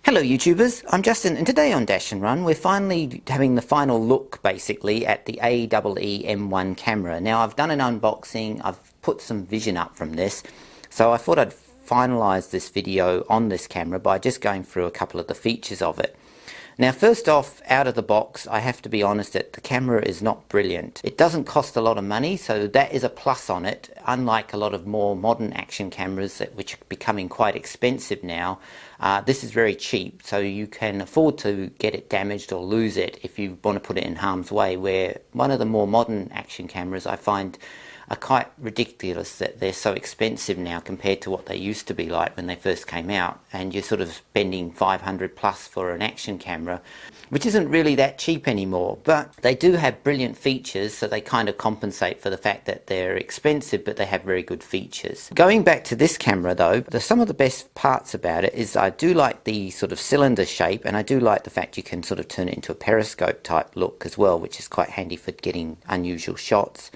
Hello YouTubers, I'm Justin and today on Dashandrun we're finally having the final look basically at the AEE M1 camera. Now I've done an unboxing, I've put some vision up from this, so I thought I'd finalise this video on this camera by just going through a couple of the features of it. Now first off, out of the box, I have to be honest that the camera is not brilliant. It doesn't cost a lot of money, so that is a plus on it, unlike a lot of more modern action cameras which are becoming quite expensive now. This is very cheap, so you can afford to get it damaged or lose it if you want to put it in harm's way, where one of the more modern action cameras I find are quite ridiculous that they're so expensive now compared to what they used to be like when they first came out, and you're sort of spending 500 plus for an action camera, which isn't really that cheap anymore. But they do have brilliant features, so they kind of compensate for the fact that they're expensive, but they have very good features. Going back to this camera though, some of the best parts about it is I do like the sort of cylinder shape, and I do like the fact you can sort of turn it into a periscope type look as well, which is quite handy for getting unusual shots.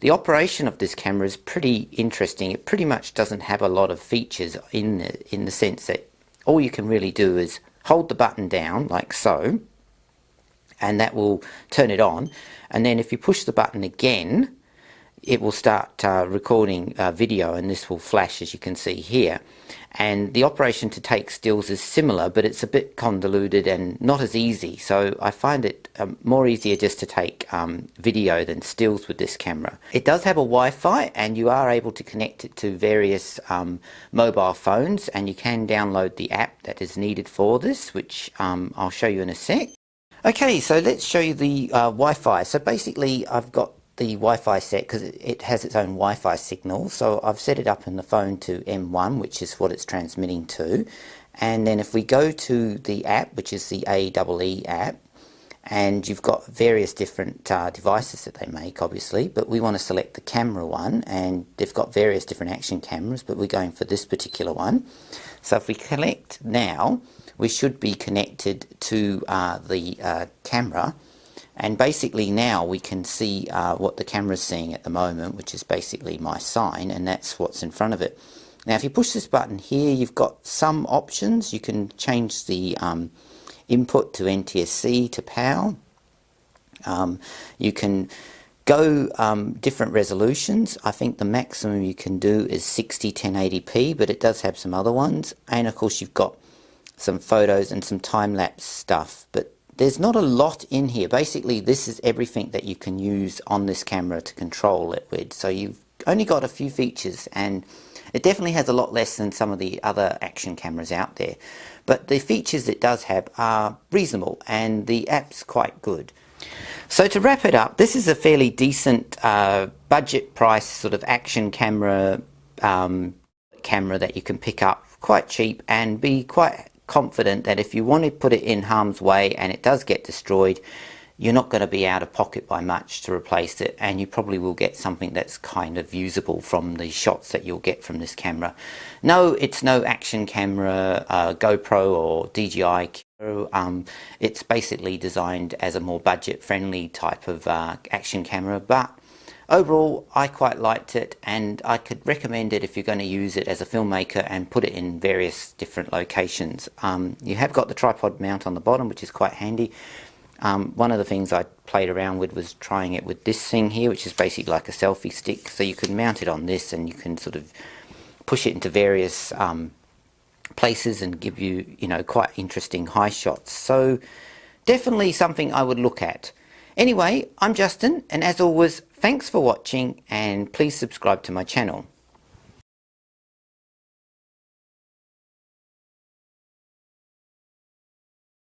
The operation of this camera is pretty interesting. It pretty much doesn't have a lot of features in the sense that all you can really do is hold the button down like so, and that will turn it on, and then if you push the button again it will start recording video, and this will flash as you can see here. And the operation to take stills is similar, but it's a bit convoluted and not as easy, so I find it more easier just to take video than stills with this camera. It does have a Wi-Fi, and you are able to connect it to various mobile phones, and you can download the app that is needed for this, which I'll show you in a sec. Okay, so let's show you the Wi-Fi. So basically I've got the Wi-Fi set because it has its own Wi-Fi signal, so I've set it up in the phone to M1, which is what it's transmitting to. And then if we go to the app, which is the AEE app, and you've got various different devices that they make obviously, but we want to select the camera one, and they've got various different action cameras, but we're going for this particular one. So if we select now, we should be connected to the camera. And basically now we can see what the camera's seeing at the moment, which is basically my sign, and that's what's in front of it. Now if you push this button here, you've got some options. You can change the input to NTSC to PAL. You can go different resolutions. I think the maximum you can do is 60 1080p, but it does have some other ones. And of course you've got some photos and some time-lapse stuff, but there's not a lot in here. Basically this is everything that you can use on this camera to control it with. So you've only got a few features, and it definitely has a lot less than some of the other action cameras out there. But the features it does have are reasonable, and the app's quite good. So to wrap it up, this is a fairly decent budget price sort of action camera that you can pick up quite cheap and be quite confident that if you want to put it in harm's way and it does get destroyed, you're not going to be out of pocket by much to replace it, and you probably will get something that's kind of usable from the shots that you'll get from this camera. No, it's no action camera, GoPro or DJI. It's basically designed as a more budget-friendly type of action camera, but overall I quite liked it, and I could recommend it if you're going to use it as a filmmaker and put it in various different locations. You have got the tripod mount on the bottom, which is quite handy. One of the things I played around with was trying it with this thing here, which is basically like a selfie stick. So you can mount it on this, and you can sort of push it into various places and give you, quite interesting high shots. So definitely something I would look at. Anyway, I'm Justin, and as always, thanks for watching, and please subscribe to my channel.